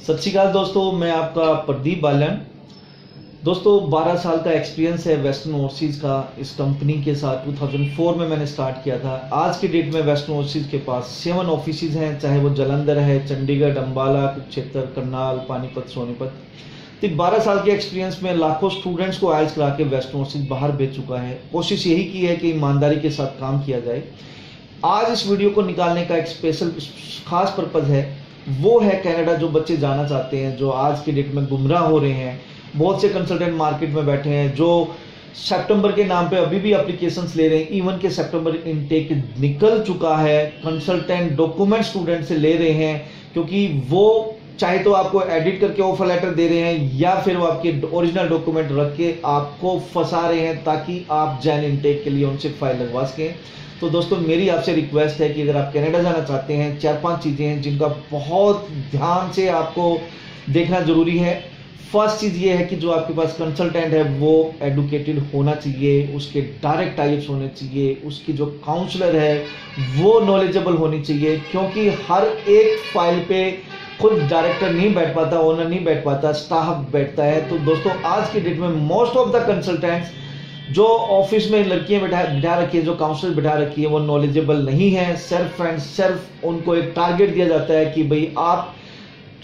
सत श्री अकाल दोस्तों, मैं आपका प्रदीप बालन। दोस्तों 12 साल का एक्सपीरियंस है वेस्टर्न ओवरसीज का। इस कंपनी के साथ 2004 में मैंने स्टार्ट किया था। आज की डेट में वेस्टर्न ओवरसीज के पास 7 ऑफिसेज हैं, चाहे वो जालंधर है, चंडीगढ़, अंबाला, कुरुक्षेत्र, करनाल, पानीपत, सोनीपत। तो 12 साल के एक्सपीरियंस में लाखों स्टूडेंट्स को आइल्स करा के वेस्टर्न ओवरसीज बाहर भेज चुका है। कोशिश यही की है कि ईमानदारी के साथ काम किया जाए। आज इस वीडियो को निकालने का एक स्पेशल खास पर्पज़ है, वो है कनाडा। जो बच्चे जाना चाहते हैं, जो आज की डेट में गुमराह हो रहे हैं, बहुत से कंसल्टेंट मार्केट में बैठे हैं जो सितंबर के नाम पे अभी भी एप्लीकेशंस ले रहे हैं। इवन के सितंबर इनटेक निकल चुका है। कंसल्टेंट डॉक्यूमेंट स्टूडेंट से ले रहे हैं, क्योंकि वो चाहे तो आपको एडिट करके ऑफर लेटर दे रहे हैं या फिर वो आपके ओरिजिनल डॉक्यूमेंट रख के आपको फंसा रहे हैं ताकि आप जैन इनटेक के लिए उनसे फाइल लगवा सकें। तो दोस्तों मेरी आपसे रिक्वेस्ट है कि अगर आप कनाडा जाना चाहते हैं, 4-5 चीज़ें हैं जिनका बहुत ध्यान से आपको देखना जरूरी है। फर्स्ट चीज़ ये है कि जो आपके पास कंसल्टेंट है वो एडुकेटेड होना चाहिए, उसके डायरेक्ट टाइप्स होने चाहिए, उसकी जो काउंसलर है वो नॉलेजेबल होनी चाहिए, क्योंकि हर एक फाइल पे खुद डायरेक्टर नहीं बैठ पाता, ओनर नहीं बैठ पाता, स्टाफ बैठता है। तो दोस्तों आज की डेट में मोस्ट ऑफ द कंसल्टेंट्स जो ऑफिस में लड़कियां बिठा रखी है, जो काउंसलर बिठा रखी है, वो नॉलेजेबल नहीं है। सिर्फ एंड सिर्फ उनको एक टारगेट दिया जाता है कि भाई आप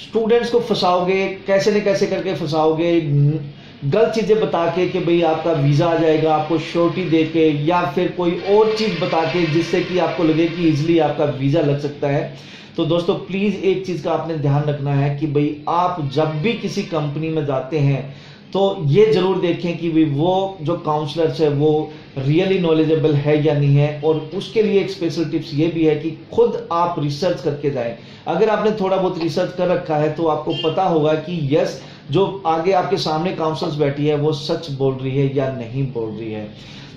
स्टूडेंट्स को फंसाओगे, कैसे न कैसे करके फंसाओगे, गलत चीजें बता के कि भाई आपका वीजा आ जाएगा, आपको श्योरिटी दे के, या फिर कोई और चीज बता के जिससे कि आपको लगे कि इजिली आपका वीजा लग सकता है। तो दोस्तों प्लीज एक चीज का आपने ध्यान रखना है कि भाई आप जब भी किसी कंपनी में जाते हैं तो ये जरूर देखें कि भी वो जो काउंसलर्स है वो रियली नॉलेजेबल है या नहीं है। और उसके लिए एक स्पेशल टिप्स ये भी है कि खुद आप रिसर्च करके जाएं। अगर आपने थोड़ा बहुत रिसर्च कर रखा है तो आपको पता होगा कि यस, जो आगे आपके सामने काउंसलर्स बैठी है वो सच बोल रही है या नहीं बोल रही है।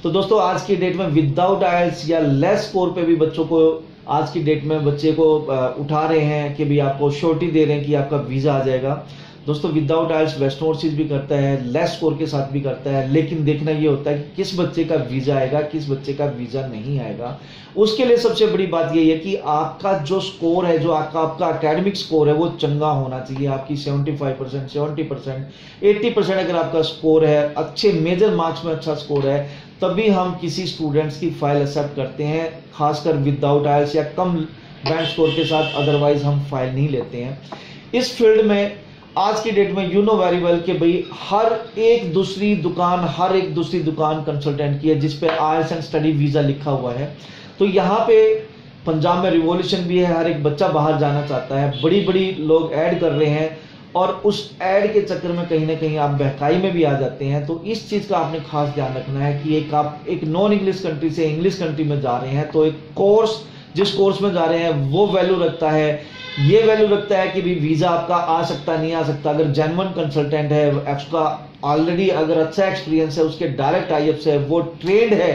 तो दोस्तों आज की डेट में विदाउट आइल्स या लेस स्कोर पे भी बच्चों को, आज की डेट में बच्चे को उठा रहे हैं कि भाई आपको श्योरिटी दे रहे हैं कि आपका वीजा आ जाएगा। दोस्तों विदाउट आइल्स वेस्टर्न ओवरसीज भी करता है, लेस स्कोर के साथ भी करता है, लेकिन देखना ये होता है कि किस बच्चे का वीजा आएगा, किस बच्चे का वीजा नहीं आएगा। उसके लिए सबसे बड़ी बात यही है कि आपका जो स्कोर है, जो आपका एकेडमिक स्कोर है वो चंगा होना चाहिए। आपकी 75%, 70%, 80% अगर आपका स्कोर है, अच्छे मेजर मार्क्स में अच्छा स्कोर है, तभी हम किसी स्टूडेंट्स की फाइल एक्सेप्ट करते हैं, खासकर विदाउट आइल्स या कम बैंड स्कोर के साथ। अदरवाइज हम फाइल नहीं लेते हैं। इस फील्ड में आज की डेट में यू नो वेरी वेल कि भाई हर एक दूसरी दुकान कंसल्टेंट की है जिस पे आइल्स एंड स्टडी वीजा लिखा हुआ है। तो यहाँ पे पंजाब में रिवॉल्यूशन भी है, हर एक बच्चा बाहर जाना चाहता है, बड़ी बड़ी लोग ऐड कर रहे हैं और उस ऐड के चक्कर में कहीं ना कहीं आप बहकाई में भी आ जाते हैं। तो इस चीज का आपने खास ध्यान रखना है कि आप एक नॉन इंग्लिश कंट्री से इंग्लिश कंट्री में जा रहे हैं, तो एक कोर्स, जिस कोर्स में जा रहे हैं वो वैल्यू रखता है। ये वैल्यू रखता है कि भी वीजा आपका आ सकता नहीं आ सकता। अगर जेन्युइन कंसल्टेंट है, उसका ऑलरेडी अगर अच्छा एक्सपीरियंस है, उसके डायरेक्ट टाइप से वो ट्रेंड है,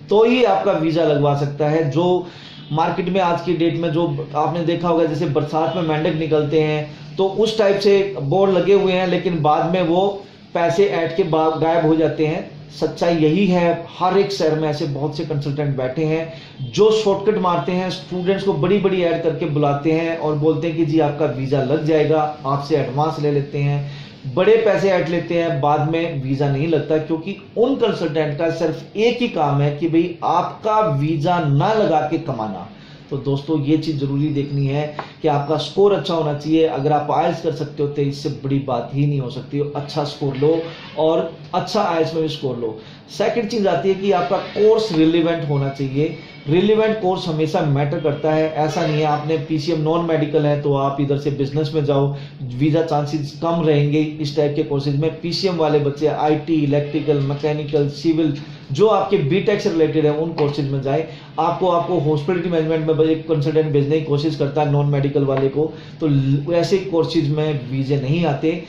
तो ही आपका वीजा लगवा सकता है। जो मार्केट में आज की डेट में जो आपने देखा होगा, जैसे बरसात में मेंढक निकलते हैं, तो उस टाइप से बोर्ड लगे हुए हैं, लेकिन बाद में वो पैसे ऐड के गायब हो जाते हैं। सच्चाई यही है, हर एक शहर में ऐसे बहुत से कंसल्टेंट बैठे हैं जो शॉर्टकट मारते हैं, स्टूडेंट्स को बड़ी बड़ी ऐड करके बुलाते हैं और बोलते हैं कि जी आपका वीजा लग जाएगा, आपसे एडवांस ले लेते हैं, बड़े पैसे ऐड लेते हैं, बाद में वीजा नहीं लगता। क्योंकि उन कंसल्टेंट का सिर्फ एक ही काम है कि भाई आपका वीजा ना लगा के कमाना। तो दोस्तों ये चीज जरूरी देखनी है कि आपका स्कोर अच्छा होना चाहिए। अगर आप आइल्स कर सकते हो तो इससे बड़ी बात ही नहीं हो सकती। अच्छा स्कोर लो और अच्छा आइल्स में भी स्कोर लो। सेकंड चीज आती है कि आपका कोर्स रिलेवेंट होना चाहिए। रिलेवेंट कोर्स हमेशा मैटर करता है। ऐसा नहीं है आपने पीसीएम नॉन मेडिकल है तो आप इधर से बिजनेस में जाओ, वीजा चांसेस कम रहेंगे इस टाइप के कोर्सेज में। पीसीएम वाले बच्चे आईटी, इलेक्ट्रिकल, मैकेनिकल, सिविल, जो आपके बीटेक से रिलेटेड है, उन कोर्सेज में जाए। आपको हॉस्पिटलिटी मैनेजमेंट में एक कंसल्टेंट भेजने की कोशिश करता है नॉन मेडिकल वाले को, तो ऐसे कोर्सेज में वीजे नहीं आते।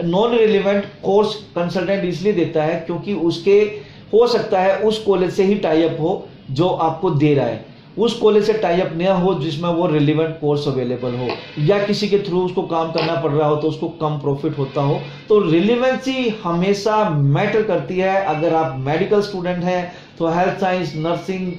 नॉन रिलेवेंट कोर्स कंसल्टेंट इसलिए देता है क्योंकि उसके हो सकता है उस कॉलेज से ही टाई अप हो जो आपको दे रहा है, उस कॉलेज से टाई अप न हो जिसमें वो रिलेवेंट कोर्स अवेलेबल हो, या किसी के थ्रू उसको काम करना पड़ रहा हो तो उसको कम प्रॉफिट होता हो। तो रिलेवेंसी हमेशा मैटर करती है। अगर आप मेडिकल स्टूडेंट हैं तो health science, nursing,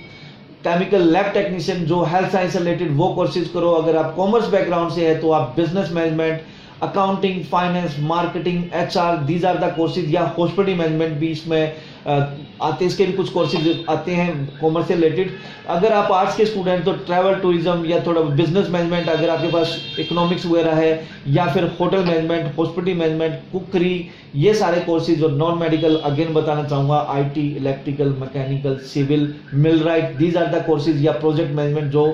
chemical lab technician, जो हेल्थ साइंस से रिलेटेड वो कोर्सेज करो। अगर आप कॉमर्स बैकग्राउंड से है तो आप business management, accounting, finance, marketing, HR, these are the courses, या हॉस्पिटल मैनेजमेंट भी इसमें आते हैं, इसके भी कुछ कोर्सेज आते हैं कॉमर्स से रिलेटेड। अगर आप आर्ट्स के स्टूडेंट तो ट्रैवल टूरिज्म या थोड़ा बिजनेस मैनेजमेंट, अगर आपके पास इकोनॉमिक्स वगैरह है, या फिर होटल मैनेजमेंट, हॉस्पिटल मैनेजमेंट, कुकरी, ये सारे कोर्सेज। और नॉन मेडिकल अगेन बताना चाहूंगा, IT, electrical, mechanical, civil, millwright, these are the courses, या प्रोजेक्ट मैनेजमेंट जो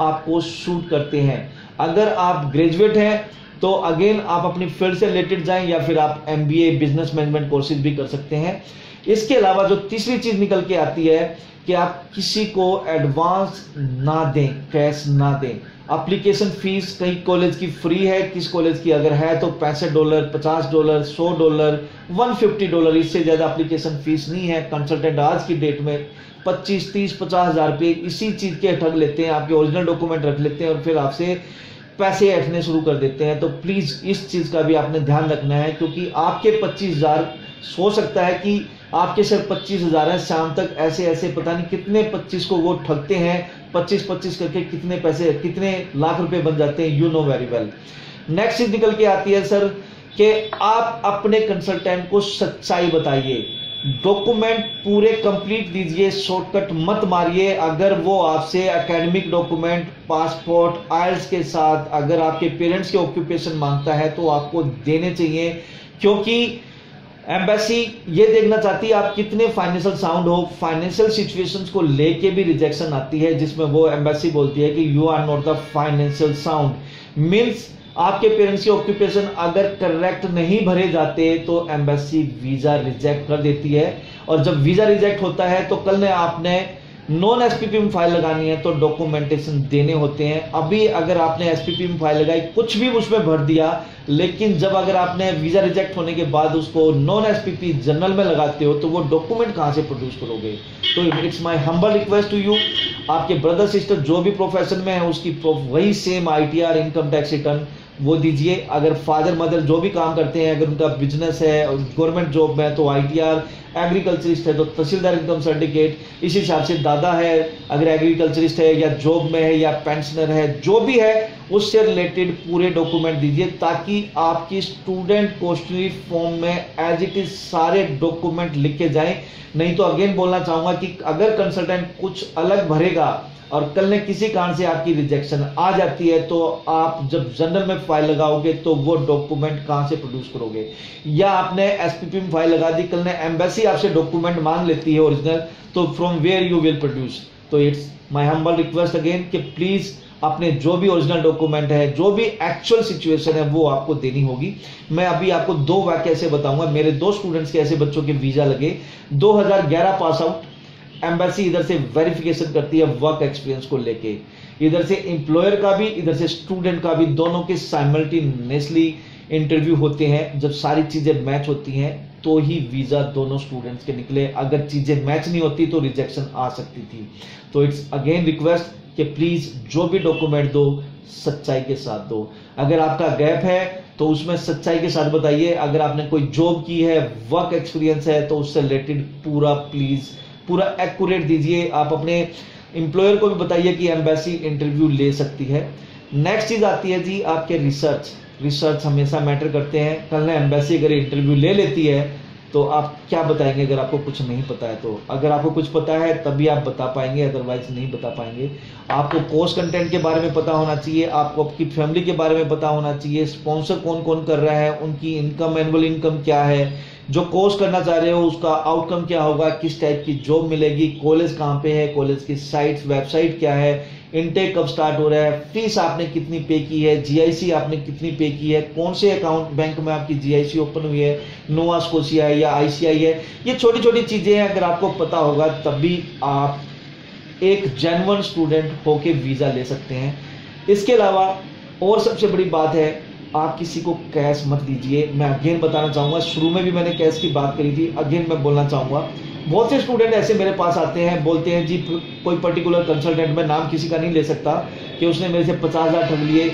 आपको सूट करते हैं। अगर आप ग्रेजुएट हैं तो अगेन आप अपनी फील्ड से रिलेटेड जाएं, या फिर आप MBA बिजनेस मैनेजमेंट कोर्सेज भी कर सकते हैं। इसके अलावा जो तीसरी चीज निकल के आती है कि आप किसी को एडवांस ना दें, कैश ना दें। एप्लीकेशन फीस कई कॉलेज की फ्री है, किस कॉलेज की अगर है तो $65, $50, $100, $150, इससे ज्यादा एप्लीकेशन फीस नहीं है। कंसल्टेंट आज की डेट में 25, 30, 50 हजार रुपये इसी चीज के ठग लेते हैं, आपके ओरिजिनल डॉक्यूमेंट रख लेते हैं और फिर आपसे पैसे ऐंठने शुरू कर देते हैं। तो प्लीज इस चीज का भी आपने ध्यान रखना है, क्योंकि आपके 25,000 हो सकता है कि आपके सिर्फ 25,000 है, शाम तक ऐसे ऐसे पता नहीं कितने 25 को वो ठगते हैं। 25 करके कितने पैसे, कितने लाख रुपए बन जाते हैं, you know very well. Next चीज निकल के आती है सर कि आप अपने कंसल्टेंट को सच्चाई बताइए, डॉक्यूमेंट पूरे कंप्लीट दीजिए, शॉर्टकट मत मारिए। अगर वो आपसे एकेडमिक डॉक्यूमेंट, पासपोर्ट, IELTS के साथ अगर आपके पेरेंट्स के ऑक्यूपेशन मांगता है तो आपको देने चाहिए, क्योंकि एम्बेसी ये देखना चाहती है आप कितने फाइनेंशियल साउंड हो। फाइनेंशियल सिचुएशंस को लेके भी रिजेक्शन आती है, जिसमें वो एम्बेसी बोलती है कि you are not the financial sound. Means आपके पेरेंट्स के ऑक्यूपेशन अगर करेक्ट नहीं भरे जाते तो एम्बेसी वीजा रिजेक्ट कर देती है। और जब वीजा रिजेक्ट होता है तो कल ने आपने नॉन SPP में फाइल लगानी है तो डॉक्यूमेंटेशन देने होते हैं। अभी अगर आपने SPP में फाइल लगाई, कुछ भी उसमें भर दिया, लेकिन जब अगर आपने वीजा रिजेक्ट होने के बाद उसको नॉन SPP जनरल में लगाते हो तो वो डॉक्यूमेंट कहां से प्रोड्यूस करोगे। तो it's my humble request to you, आपके ब्रदर सिस्टर जो भी प्रोफेशन में है उसकी वही same ITR, income tax return वो दीजिए। अगर फादर मदर जो भी काम करते हैं, अगर उनका बिजनेस है और गवर्नमेंट जॉब में है तो ITR, एग्रीकल्चरिस्ट है तो तहसीलदार इनकम सर्टिफिकेट, इस हिसाब से दादा है अगर एग्रीकल्चरिस्ट है या जॉब में है या पेंशनर है, जो भी है उससे रिलेटेड पूरे डॉक्यूमेंट दीजिए, ताकि आपकी स्टूडेंट क्वेश्चनरी फॉर्म में एज इट इज सारे डॉक्यूमेंट लिखे जाएं। नहीं तो अगेन बोलना चाहूंगा कि अगर कंसल्टेंट कुछ अलग भरेगा और कल ने किसी कारण से आपकी रिजेक्शन आ जाती है तो आप जब जनरल में फाइल लगाओगे तो वो डॉक्यूमेंट कहां से प्रोड्यूस करोगे। या आपने SPP में फाइल लगा दी, कल ने एम्बेसी आपसे डॉक्यूमेंट मांग लेती है ओरिजिनल, तो from where you will produce. तो it's my humble request again कि प्लीज अपने जो भी ओरिजिनल डॉक्यूमेंट है, जो भी एक्चुअल सिचुएशन है वो आपको देनी होगी। मैं अभी आपको 2 वाक्य ऐसे बताऊंगा। मेरे 2 स्टूडेंट्स के ऐसे बच्चों के वीजा लगे, 2011 पास आउट, एम्बेसी इधर से वेरिफिकेशन करती है वर्क एक्सपीरियंस को लेके, इधर से एम्प्लॉयर का भी, इधर से स्टूडेंट का भी, दोनों के साइमल्टेनियसली इंटरव्यू होते हैं। जब सारी चीजें मैच होती हैं तो ही वीजा दोनों स्टूडेंट्स के निकले, अगर चीजें मैच नहीं होती तो रिजेक्शन आ सकती थी। तो इट्स अगेन रिक्वेस्ट कि प्लीज जो भी डॉक्यूमेंट दो सच्चाई के साथ दो। अगर आपका गैप है तो उसमें सच्चाई के साथ बताइए। अगर आपने कोई जॉब की है, वर्क एक्सपीरियंस है, तो उससे रिलेटेड पूरा प्लीज पूरा एक्यूरेट दीजिए। आप अपने एम्प्लॉयर को भी बताइए कि एम्बेसी इंटरव्यू ले सकती है। नेक्स्ट चीज आती है जी आपके रिसर्च हमेशा मैटर करते हैं। कल ने एम्बेसी अगर इंटरव्यू ले लेती है तो आप क्या बताएंगे अगर आपको कुछ नहीं पता है तो। अगर आपको कुछ पता है तभी आप बता पाएंगे, अदरवाइज नहीं बता पाएंगे। आपको कोर्स कंटेंट के बारे में पता होना चाहिए, आपको आपकी फैमिली के बारे में पता होना चाहिए, स्पॉन्सर कौन कौन कर रहा है, उनकी इनकम, एनुअल इनकम क्या है, जो कोर्स करना चाह रहे हो उसका आउटकम क्या होगा, किस टाइप की जॉब मिलेगी, कॉलेज कहाँ पे है, कॉलेज की साइट्स, वेबसाइट क्या है, इनटेक कब स्टार्ट हो रहा है, फीस आपने कितनी पे की है, GIC आपने कितनी पे की है, कौन से अकाउंट बैंक में आपकी GIC ओपन हुई है, नोवा स्कोशिया है या ICI है। ये छोटी छोटी चीजें हैं, अगर आपको पता होगा तभी आप एक जेन्युइन स्टूडेंट होके वीजा ले सकते हैं। इसके अलावा और सबसे बड़ी बात है, आप किसी को कैश मत दीजिए। मैं अगेन बताना चाहूंगा, शुरू में भी मैंने कैश की बात करी थी, अगेन मैं बोलना चाहूंगा। बहुत से स्टूडेंट ऐसे मेरे पास आते हैं, बोलते हैं जी कोई पर्टिकुलर कंसल्टेंट, मैं नाम किसी का नहीं ले सकता, कि उसने मेरे से 50,000 ठग लिए।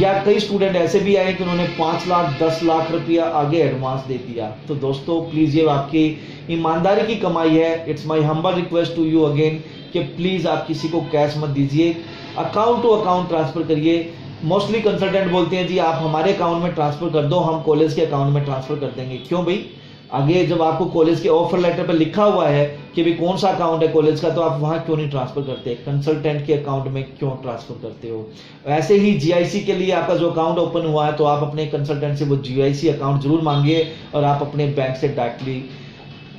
या कई स्टूडेंट ऐसे भी आए कि उन्होंने 5 लाख 10 लाख रुपया आगे एडवांस दे दिया। तो दोस्तों प्लीज ये आपकी ईमानदारी की कमाई है। It's my humble request to you again कि प्लीज आप किसी को कैश मत दीजिए, अकाउंट टू अकाउंट ट्रांसफर करिए। मोस्टली कंसल्टेंट बोलते हैं जी आप हमारे अकाउंट में ट्रांसफर कर दो, हम कॉलेज के अकाउंट में ट्रांसफर कर देंगे। क्यों भाई, आगे जब आपको कॉलेज के ऑफर लेटर पर लिखा हुआ है कि भाई कौन सा अकाउंट है कॉलेज का, तो आप वहां क्यों नहीं ट्रांसफर करते, कंसल्टेंट के अकाउंट में क्यों ट्रांसफर करते हो। ऐसे ही जीआईसी के लिए आपका जो अकाउंट ओपन हुआ है, तो आप अपने कंसल्टेंट से वो जीआईसी अकाउंट जरूर मांगिए और आप अपने बैंक से डायरेक्टली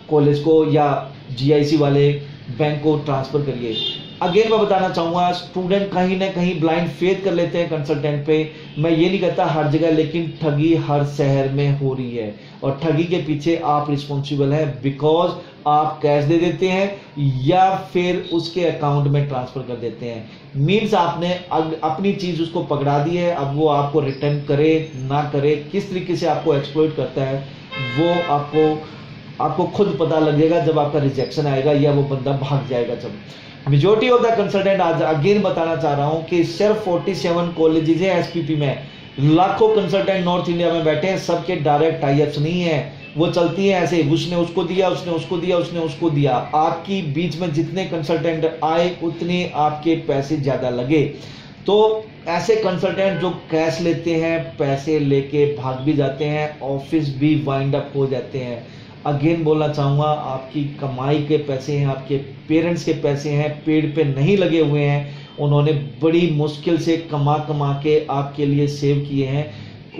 कॉलेज को या जीआईसी वाले बैंक को ट्रांसफर करिए। अगेन मैं बताना चाहूंगा, स्टूडेंट कहीं ना कहीं ब्लाइंड फेथ कर लेते हैं कंसल्टेंट पे। मैं ये नहीं कहता हर जगह, लेकिन ठगी हर शहर में हो रही है और ठगी के पीछे आप रिस्पॉन्सिबल हैं, बिकॉज आप कैश दे देते हैं या फिर उसके अकाउंट में ट्रांसफर कर देते हैं। मीन्स आपने अपनी चीज उसको पकड़ा दी है, अब वो आपको रिटर्न करे ना करे, किस तरीके से आपको एक्सप्लॉइट करता है, वो आपको खुद पता लगेगा जब आपका रिजेक्शन आएगा या वो बंदा भाग जाएगा। जब मेजोरिटी ऑफ द कंसल्टेंट, आज अगेन बताना चाह रहा हूं कि सिर्फ 47 कॉलेजेस हैं एसपीपी में, लाखों कंसल्टेंट नॉर्थ इंडिया में बैठे हैं, सबके डायरेक्ट टाई अप्स नहीं है, वो चलती है ऐसे, उसने उसको दिया, उसने उसको दिया, उसने उसको दिया। आपकी बीच में जितने कंसल्टेंट आए उतने आपके पैसे ज्यादा लगे। तो ऐसे कंसल्टेंट जो कैश लेते हैं, पैसे लेके भाग भी जाते हैं, ऑफिस भी वाइंड अप हो जाते हैं। अगेन बोलना चाहूंगा, आपकी कमाई के पैसे हैं, आपके पेरेंट्स के पैसे हैं, पेड़ पे नहीं लगे हुए हैं, उन्होंने बड़ी मुश्किल से कमा के आपके लिए सेव किए हैं,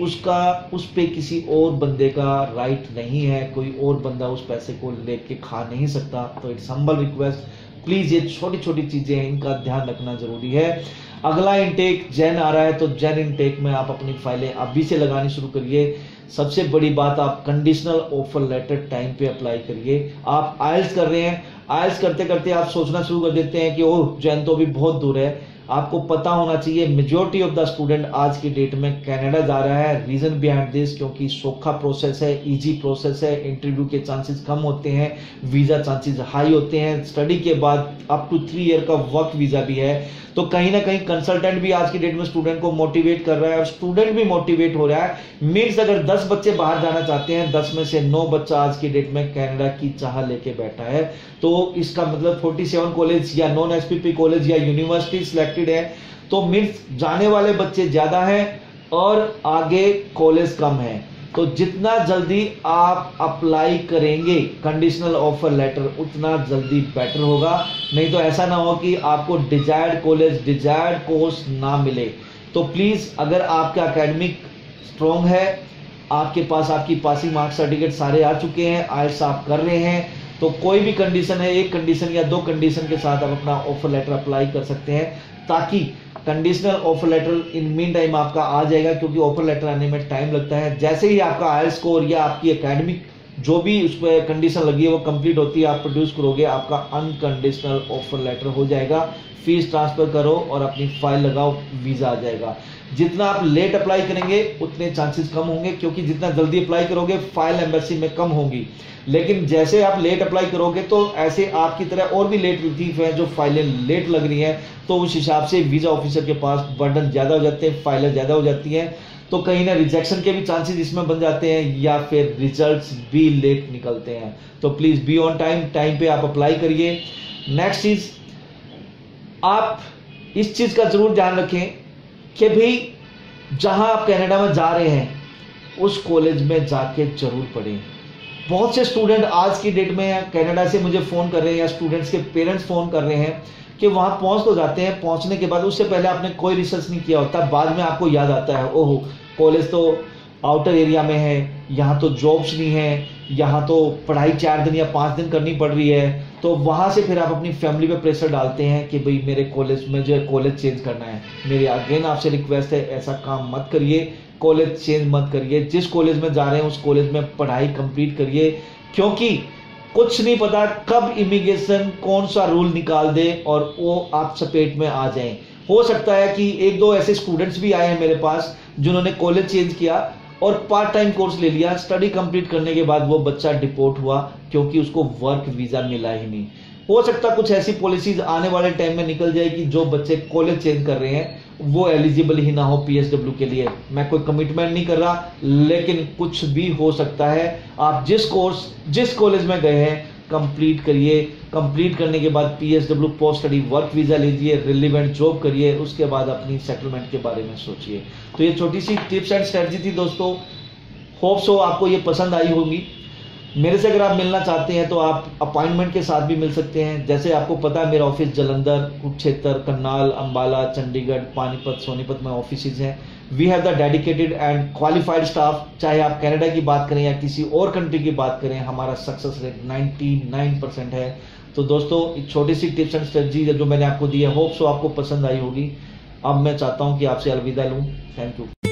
उस पे किसी और बंदे का राइट नहीं है, कोई और बंदा उस पैसे को लेके खा नहीं सकता। तो इट्स हम्बल रिक्वेस्ट, प्लीज ये छोटी छोटी चीजें हैं, इनका ध्यान रखना जरूरी है। अगला इनटेक जैन आ रहा है, तो जैन इनटेक में आप अपनी फाइलें अभी से लगानी शुरू करिए। सबसे बड़ी बात, आप कंडीशनल ऑफर लेटर टाइम पे अप्लाई करिए। आप आइल्स कर रहे हैं, आइल्स करते करते आप सोचना शुरू कर देते हैं कि ओह जैन तो अभी बहुत दूर है। आपको पता होना चाहिए मेजॉरिटी ऑफ द स्टूडेंट आज की डेट में कनाडा जा रहा है। रीजन बिहाइंड दिस, क्योंकि सौखा प्रोसेस है, इजी प्रोसेस है, इंटरव्यू के चांसेस कम होते हैं, वीजा चांसेस हाई होते हैं, स्टडी के बाद अप टू 3 ईयर का वर्क वीजा भी है। तो कहीं ना कहीं कंसल्टेंट भी आज की डेट में स्टूडेंट को मोटिवेट कर रहा है और स्टूडेंट भी मोटिवेट हो रहा है। मीन्स अगर 10 बच्चे बाहर जाना चाहते हैं, 10 में से 9 बच्चा आज की डेट में कनाडा की चाह लेके बैठा है। तो इसका मतलब 47 कॉलेज या नॉन एसपीपी कॉलेज या यूनिवर्सिटी सिलेक्टेड है, तो मीन्स जाने वाले बच्चे ज्यादा हैं और आगे कॉलेज कम है। तो जितना जल्दी आप अप्लाई करेंगे कंडीशनल ऑफर लेटर, उतना जल्दी बेटर होगा। नहीं तो ऐसा ना हो कि आपको डिजायर्ड कॉलेज, डिजायर्ड कोर्स ना मिले। तो प्लीज, अगर आपका एकेडमिक स्ट्रॉन्ग है, आपके पास आपकी पासिंग मार्क्स सर्टिफिकेट सारे आ चुके हैं, आइल्स आप कर रहे हैं, तो कोई भी कंडीशन है, एक कंडीशन या 2 कंडीशन के साथ आप अपना ऑफर लेटर अप्लाई कर सकते हैं, ताकि conditional offer letter in mean time आपका आ जाएगा, क्योंकि ऑफर लेटर आने में टाइम लगता है। जैसे ही आपका आइल्स स्कोर या आपकी एकेडमिक जो भी उस पर कंडीशन लगी है वो कंप्लीट होती है, आप प्रोड्यूस करोगे, आपका अनकंडीशनल ऑफर लेटर हो जाएगा। फीस ट्रांसफर करो और अपनी फाइल लगाओ, वीजा आ जाएगा। जितना आप लेट अप्लाई करेंगे उतने चांसेस कम होंगे, क्योंकि जितना जल्दी अप्लाई करोगे फाइल एम्बेसी में कम होंगी। लेकिन जैसे आप लेट अप्लाई करोगे तो ऐसे आपकी तरह और भी लेट रिलीफ है जो फाइलें लेट लग रही हैं, तो उस हिसाब से वीजा ऑफिसर के पास बर्डन ज्यादा हो जाते हैं, फाइलें ज्यादा हो जाती हैं, तो कहीं ना रिजेक्शन के भी चांसेस इसमें बन जाते हैं या फिर रिजल्ट्स भी लेट निकलते हैं। तो please be on time, time पे आप अप्लाई करिए। नेक्स्ट चीज, आप इस चीज का जरूर ध्यान रखें कि भाई जहां आप कनाडा में जा रहे हैं उस कॉलेज में जाके जरूर पढ़ें। बहुत से स्टूडेंट आज की डेट में कनाडा से मुझे फोन कर रहे हैं या स्टूडेंट्स के पेरेंट्स फोन कर रहे हैं कि वहां पहुंच तो जाते हैं, पहुंचने के बाद उससे पहले आपने कोई रिसर्च नहीं किया होता, बाद में आपको याद आता है ओहो कॉलेज तो आउटर एरिया में है, यहाँ तो जॉब्स नहीं है, यहाँ तो पढ़ाई 4 दिन या 5 दिन करनी पड़ रही है। तो वहां से फिर आप अपनी फैमिली पे प्रेशर डालते हैं कि भाई मेरे कॉलेज में जो है कॉलेज चेंज करना है। मेरी अगेन आपसे रिक्वेस्ट है, ऐसा काम मत करिए, कॉलेज चेंज मत करिए। जिस कॉलेज में जा रहे हैं उस कॉलेज में पढ़ाई कंप्लीट करिए, क्योंकि कुछ नहीं पता कब इमिग्रेशन कौन सा रूल निकाल दे और वो आप चपेट में आ जाएं। हो सकता है कि 1-2 ऐसे स्टूडेंट्स भी आए हैं मेरे पास जिन्होंने कॉलेज चेंज किया और पार्ट टाइम कोर्स ले लिया, स्टडी कंप्लीट करने के बाद वो बच्चा डिपोर्ट हुआ क्योंकि उसको वर्क वीजा मिला ही नहीं। हो सकता कुछ ऐसी पॉलिसीज आने वाले टाइम में निकल जाए कि जो बच्चे कॉलेज चेंज कर रहे हैं वो एलिजिबल ही ना हो पीएसडब्ल्यू के लिए। मैं कोई कमिटमेंट नहीं कर रहा, लेकिन कुछ भी हो सकता है। आप जिस कॉलेज में गए हैं कंप्लीट करिए। कंप्लीट करने के बाद PSW post study work visa लीजिए, रिलेवेंट जॉब करिए, उसके बाद अपनी सेटलमेंट के बारे में सोचिए। तो ये छोटी सी टिप्स एंड स्ट्रेटजी थी दोस्तों। होप सो आपको ये पसंद आई होगी। मेरे से अगर आप मिलना चाहते हैं तो आप अपॉइंटमेंट के साथ भी मिल सकते हैं। जैसे आपको पता है मेरा ऑफिस जलंधर, कुरुक्षेत्र, करनाल, अंबाला, चंडीगढ़, पानीपत, सोनीपत में ऑफिसेज हैं। We have the dedicated and qualified staff. चाहे आप कनाडा की बात करें या किसी और कंट्री की बात करें, हमारा सक्सेस रेट 99% है। तो दोस्तों एक छोटी सी टिप्स एंड स्ट्रेटजी जो मैंने आपको दी है, होप सो आपको पसंद आई होगी। अब मैं चाहता हूँ कि आपसे अलविदा लूँ। Thank you.